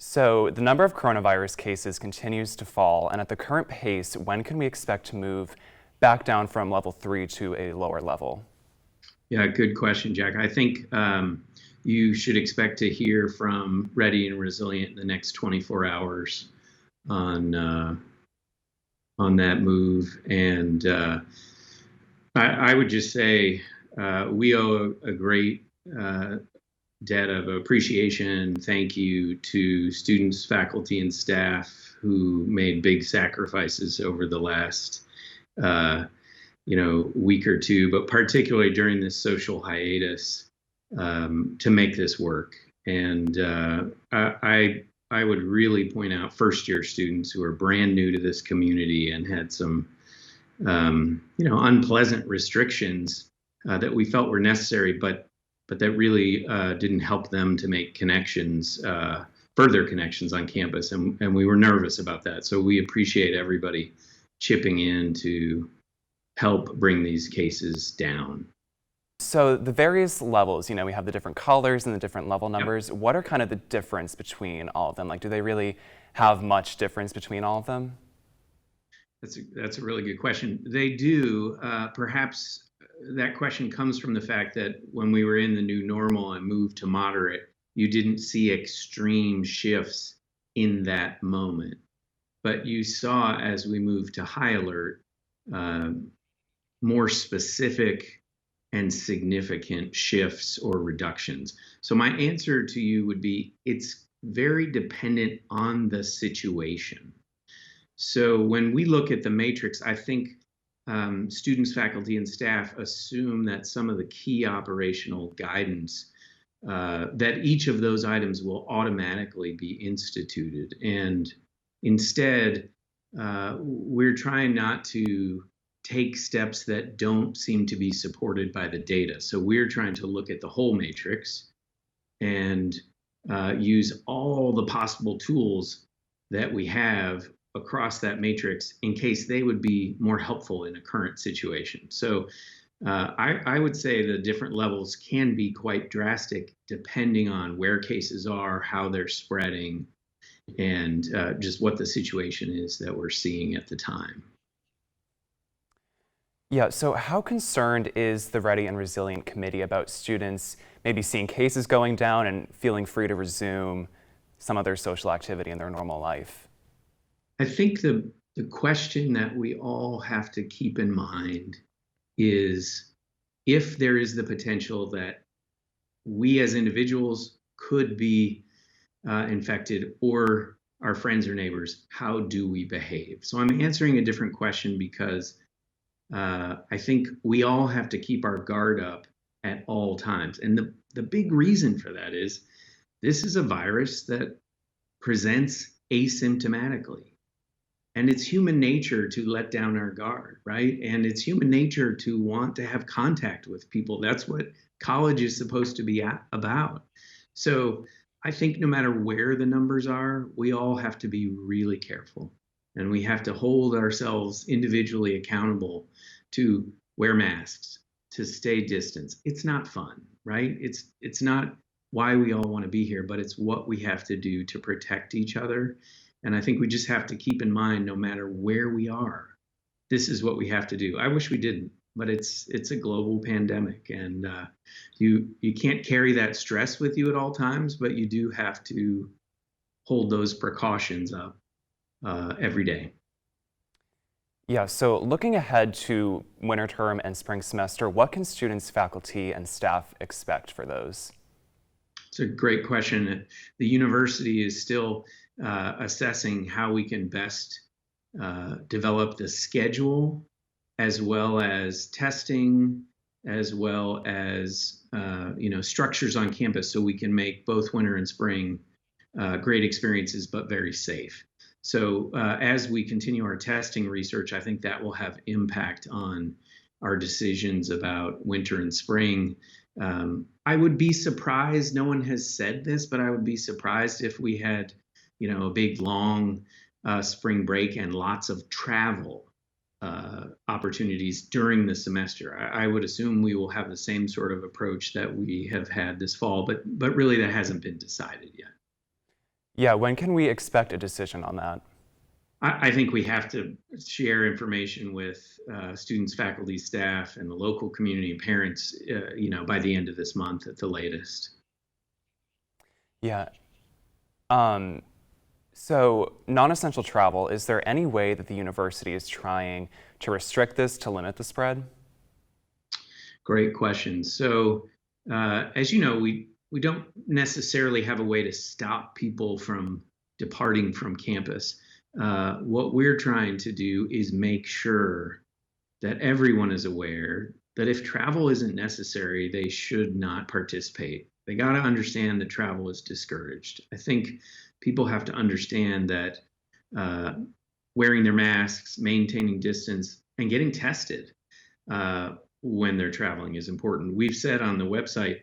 So the number of coronavirus cases continues to fall, and at the current pace, when can we expect to move back down from level 3 to a lower level? Yeah, good question, Jack. I think you should expect to hear from Ready and Resilient in the next 24 hours on on that move. And I would just say we owe a great debt of appreciation, thank you to students, faculty, and staff who made big sacrifices over the last uh, week or two, but particularly during this social hiatus, to make this work. And I would really point out first year students who are brand new to this community and had some unpleasant restrictions that we felt were necessary, but that really didn't help them to make connections, further connections on campus, and we were nervous about that. So we appreciate everybody chipping in to help bring these cases down. So the various levels, we have the different colors and the different level Yep. numbers. What are kind of the difference between all of them? Like, do they really have much difference between all of them? That's a really good question. They do. Perhaps that question comes from the fact that when we were in the new normal and moved to moderate, you didn't see extreme shifts in that moment. But you saw as we moved to high alert, uh, more specific and significant shifts or reductions. So my answer to you would be it's very dependent on the situation. So when we look at the matrix, I think students, faculty, and staff assume that some of the key operational guidance, that each of those items will automatically be instituted. And instead, we're trying not to take steps that don't seem to be supported by the data. So we're trying to look at the whole matrix and use all the possible tools that we have across that matrix in case they would be more helpful in a current situation. So I would say the different levels can be quite drastic depending on where cases are, how they're spreading, and just what the situation is that we're seeing at the time. Yeah, so how concerned is the Ready and Resilient Committee about students maybe seeing cases going down and feeling free to resume some of their social activity in their normal life? I think the question that we all have to keep in mind is if there is the potential that we as individuals could be infected or our friends or neighbors, how do we behave? So I'm answering a different question because I think we all have to keep our guard up at all times. And the big reason for that is this is a virus that presents asymptomatically. And it's human nature to let down our guard, right? And it's human nature to want to have contact with people. That's what college is supposed to be about. So I think no matter where the numbers are, we all have to be really careful. And we have to hold ourselves individually accountable to wear masks, to stay distance. It's not fun, right? It's not why we all want to be here, but it's what we have to do to protect each other. And I think we just have to keep in mind, no matter where we are, this is what we have to do. I wish we didn't, but it's a global pandemic, and you can't carry that stress with you at all times, but you do have to hold those precautions up every day. Yeah, so looking ahead to winter term and spring semester, what can students, faculty, and staff expect for those? It's a great question. The university is still assessing how we can best develop the schedule, as well as testing, as well as structures on campus, so we can make both winter and spring great experiences, but very safe. So as we continue our testing research, I think that will have impact on our decisions about winter and spring. I would be surprised, no one has said this, but I would be surprised if we had, a big long spring break and lots of travel opportunities during the semester. I would assume we will have the same sort of approach that we have had this fall, but really that hasn't been decided yet. Yeah, when can we expect a decision on that? I think we have to share information with students, faculty, staff, and the local community and parents, by the end of this month at the latest. Yeah. Um, so, non-essential travel, is there any way that the university is trying to restrict this to limit the spread? Great question. So, as you know, we don't necessarily have a way to stop people from departing from campus. What we're trying to do is make sure that everyone is aware that if travel isn't necessary, they should not participate. They got to understand that travel is discouraged. I think people have to understand that uh, wearing their masks, maintaining distance, and getting tested uh, when they're traveling is important. We've said on the website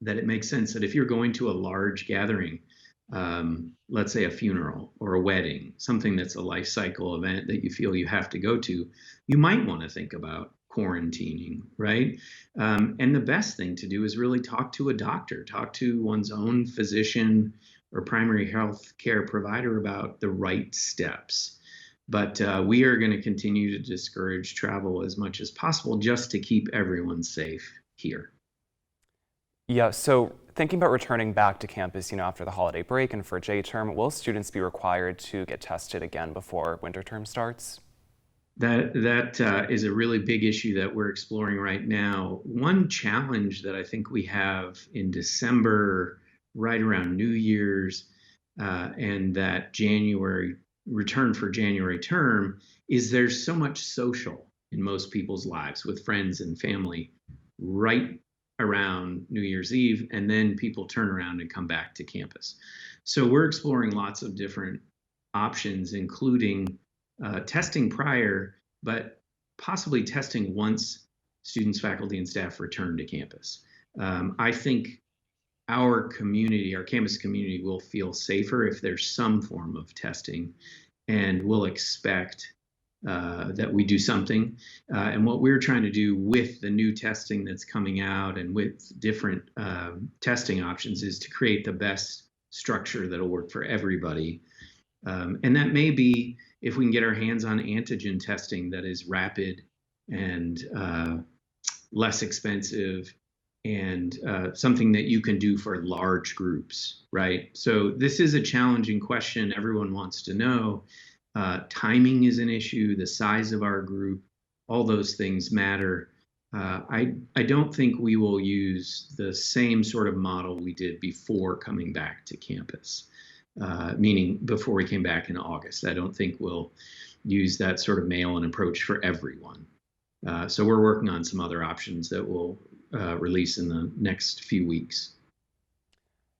that it makes sense that if you're going to a large gathering, let's say a funeral or a wedding, something that's a life cycle event that you feel you have to go to, you might want to think about quarantining, right? And the best thing to do is really talk to a doctor, talk to one's own physician or primary health care provider about the right steps. But we are going to continue to discourage travel as much as possible just to keep everyone safe here. Yeah, so thinking about returning back to campus, after the holiday break and for J term, will students be required to get tested again before winter term starts? That is a really big issue that we're exploring right now. One challenge that I think we have in December, right around New Year's, and that January return for January term, is there's so much social in most people's lives with friends and family right around New Year's Eve, and then people turn around and come back to campus. So we're exploring lots of different options, including testing prior, but possibly testing once students, faculty, and staff return to campus. I think our community, our campus community, will feel safer if there's some form of testing, and we'll expect that we do something. And what we're trying to do with the new testing that's coming out and with different testing options is to create the best structure that'll work for everybody. And that may be if we can get our hands on antigen testing that is rapid and less expensive and something that you can do for large groups, right? So this is a challenging question. Everyone wants to know. Timing is an issue, the size of our group, all those things matter. I don't think we will use the same sort of model we did before coming back to campus, meaning before we came back in August. I don't think we'll use that sort of mail-in approach for everyone. So we're working on some other options that we'll release in the next few weeks.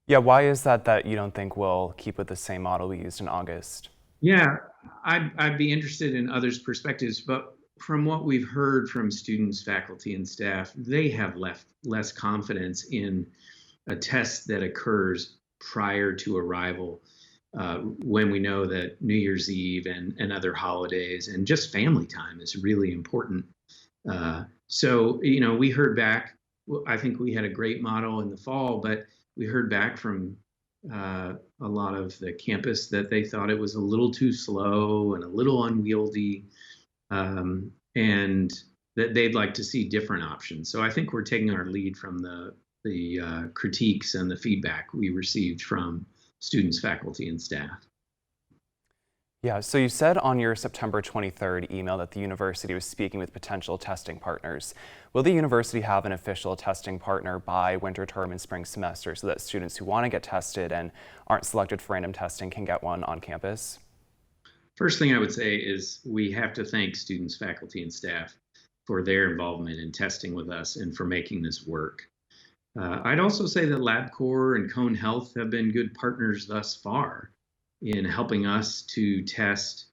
Yeah, why is that you don't think we'll keep with the same model we used in August? Yeah, I'd be interested in others' perspectives, but from what we've heard from students, faculty, and staff, they have less confidence in a test that occurs prior to arrival, when we know that New Year's Eve and other holidays and just family time is really important. So, we heard back. I think we had a great model in the fall, but we heard back from a lot of the campus that they thought it was a little too slow and a little unwieldy, and that they'd like to see different options. So I think we're taking our lead from the critiques and the feedback we received from students, faculty, and staff. Yeah, so you said on your September 23rd email that the university was speaking with potential testing partners. Will the university have an official testing partner by winter term and spring semester so that students who want to get tested and aren't selected for random testing can get one on campus? First thing I would say is we have to thank students, faculty, and staff for their involvement in testing with us and for making this work. I'd also say that LabCorp and Cone Health have been good partners thus far in helping us to test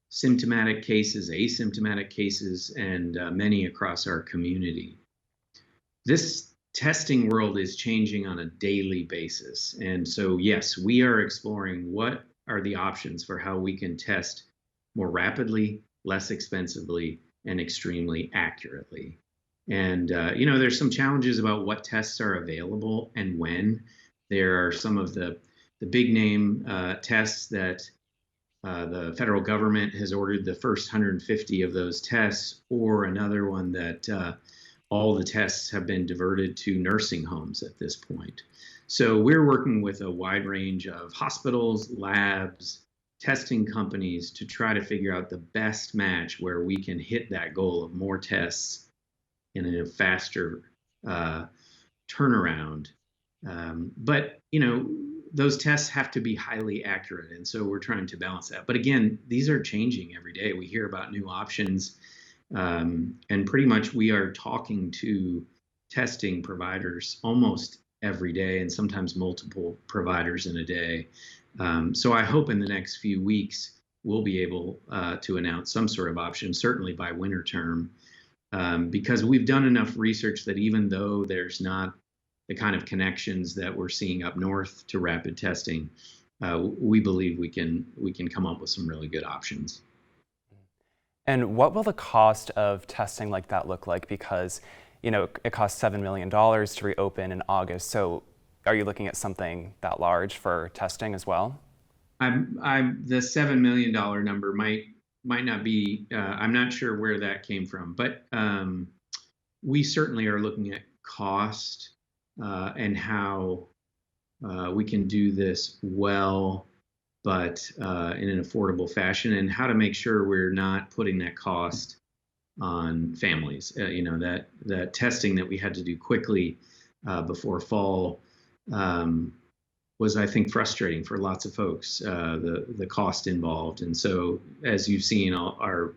symptomatic cases, asymptomatic cases, and many across our community. This testing world is changing on a daily basis. And so, yes, we are exploring what are the options for how we can test more rapidly, less expensively, and extremely accurately. And, there's some challenges about what tests are available and when. There are some of the the big name tests that the federal government has ordered the first 150 of those tests, or another one that all the tests have been diverted to nursing homes at this point. So we're working with a wide range of hospitals, labs, testing companies to try to figure out the best match where we can hit that goal of more tests in a faster turnaround. But those tests have to be highly accurate, and so we're trying to balance that. But again, these are changing every day. We hear about new options, and pretty much we are talking to testing providers almost every day, and sometimes multiple providers in a day. So I hope in the next few weeks we'll be able to announce some sort of option, certainly by winter term, because we've done enough research that even though there's not the kind of connections that we're seeing up north to rapid testing, we believe we can come up with some really good options. And what will the cost of testing like that look like? Because, it costs $7 million to reopen in August. So are you looking at something that large for testing as well? The $7 million number might not be, I'm not sure where that came from, but we certainly are looking at cost and how we can do this well, but in an affordable fashion, and how to make sure we're not putting that cost on families. That testing that we had to do quickly before fall was, I think, frustrating for lots of folks, the cost involved. And so, as you've seen, our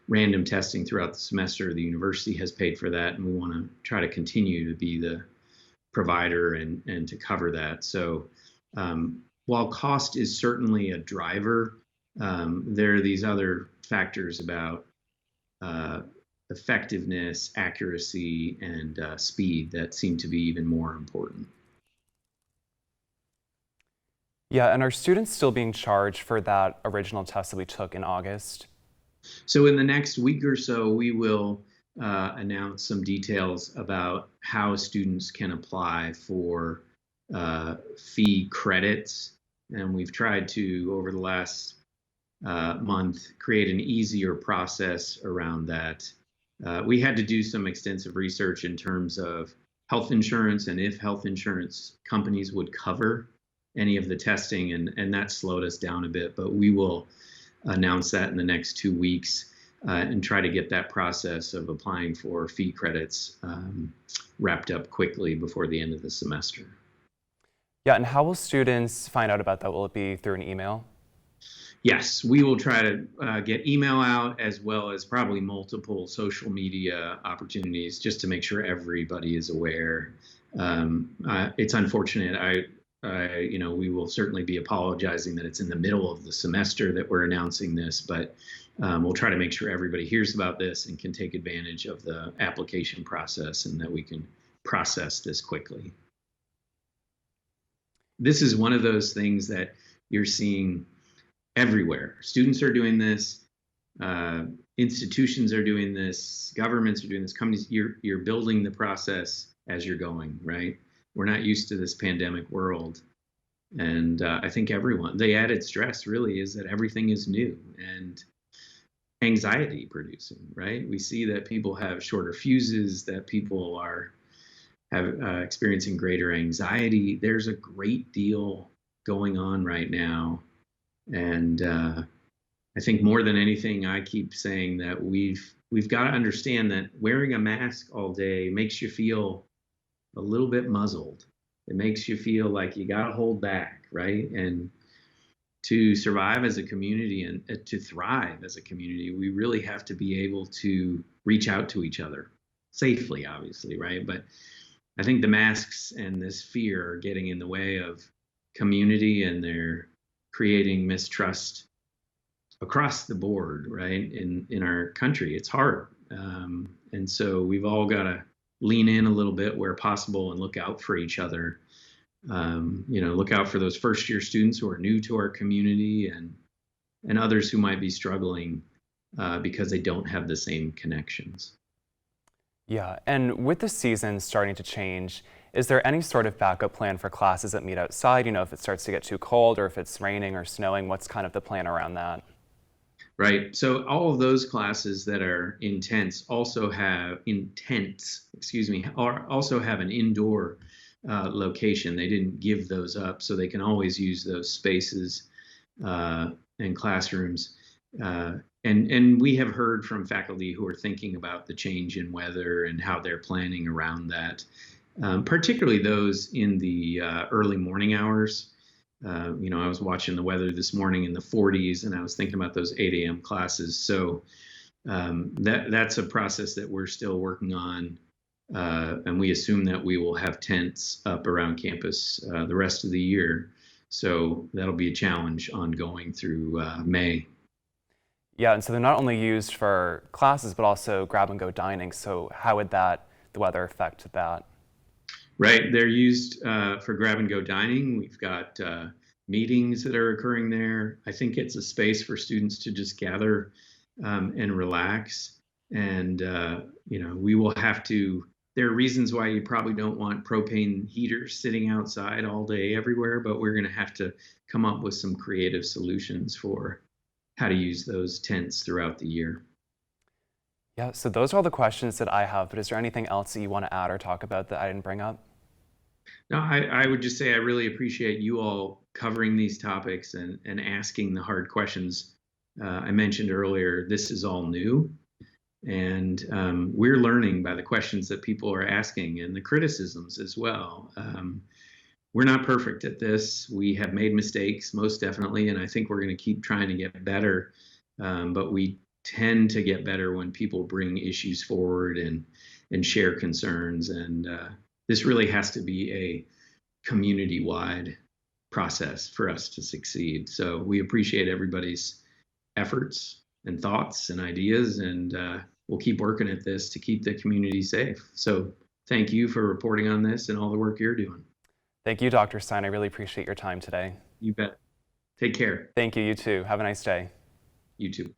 random testing throughout the semester, the university has paid for that, and we want to try to continue to be the provider and to cover that. So while cost is certainly a driver, there are these other factors about effectiveness, accuracy, and speed that seem to be even more important. Yeah, and are students still being charged for that original test that we took in August? So in the next week or so, we will announce some details about how students can apply for fee credits. And we've tried to, over the last month, create an easier process around that. We had to do some extensive research in terms of health insurance and if health insurance companies would cover any of the testing, and that slowed us down a bit, but we will announce that in the next 2 weeks and try to get that process of applying for fee credits wrapped up quickly before the end of the semester. Yeah, and how will students find out about that? Will it be through an email? Yes, we will try to get email out, as well as probably multiple social media opportunities, just to make sure everybody is aware. It's unfortunate. We will certainly be apologizing that it's in the middle of the semester that we're announcing this, but we'll try to make sure everybody hears about this and can take advantage of the application process, and that we can process this quickly. This is one of those things that you're seeing everywhere. Students are doing this, institutions are doing this, governments are doing this, companies. You're building the process as you're going, right? We're not used to this pandemic world. And I think the added stress really is that everything is new and anxiety producing, right? We see that people have shorter fuses, that people are experiencing greater anxiety. There's a great deal going on right now. And I think more than anything, I keep saying that we've got to understand that wearing a mask all day makes you feel a little bit muzzled. It makes you feel like you got to hold back, right? And to survive as a community and to thrive as a community, we really have to be able to reach out to each other safely, obviously, right? But I think the masks and this fear are getting in the way of community, and they're creating mistrust across the board, right? In our country, it's hard. And so we've all got to lean in a little bit where possible and look out for each other. Look out for those first year students who are new to our community, and others who might be struggling because they don't have the same connections. Yeah, and with the season starting to change, Is there any sort of backup plan for classes that meet outside? If it starts to get too cold or if it's raining or snowing, what's kind of the plan around that? Right. So all of those classes that are also have an indoor location. They didn't give those up, so they can always use those spaces and classrooms. And we have heard from faculty who are thinking about the change in weather and how they're planning around that, particularly those in the early morning hours. I was watching the weather this morning in the 40s, and I was thinking about those 8 a.m. classes. So that's a process that we're still working on, and we assume that we will have tents up around campus the rest of the year. So that'll be a challenge ongoing through May. Yeah, and so they're not only used for classes, but also grab and go dining. So how would the weather affect that? Right. They're used for grab and go dining. We've got meetings that are occurring there. I think it's a space for students to just gather and relax. And, we will have to, there are reasons why you probably don't want propane heaters sitting outside all day everywhere, but we're going to have to come up with some creative solutions for how to use those tents throughout the year. Yeah, so those are all the questions that I have, but is there anything else that you want to add or talk about that I didn't bring up? No, I would just say I really appreciate you all covering these topics and asking the hard questions. I mentioned earlier, this is all new, and we're learning by the questions that people are asking and the criticisms as well. We're not perfect at this. We have made mistakes, most definitely, and I think we're going to keep trying to get better. But we tend to get better when people bring issues forward and share concerns. And this really has to be a community-wide process for us to succeed. So we appreciate everybody's efforts and thoughts and ideas, and we'll keep working at this to keep the community safe. So thank you for reporting on this and all the work you're doing. Thank you, Dr. Stein. I really appreciate your time today. You bet. Take care. Thank you. You too. Have a nice day. You too.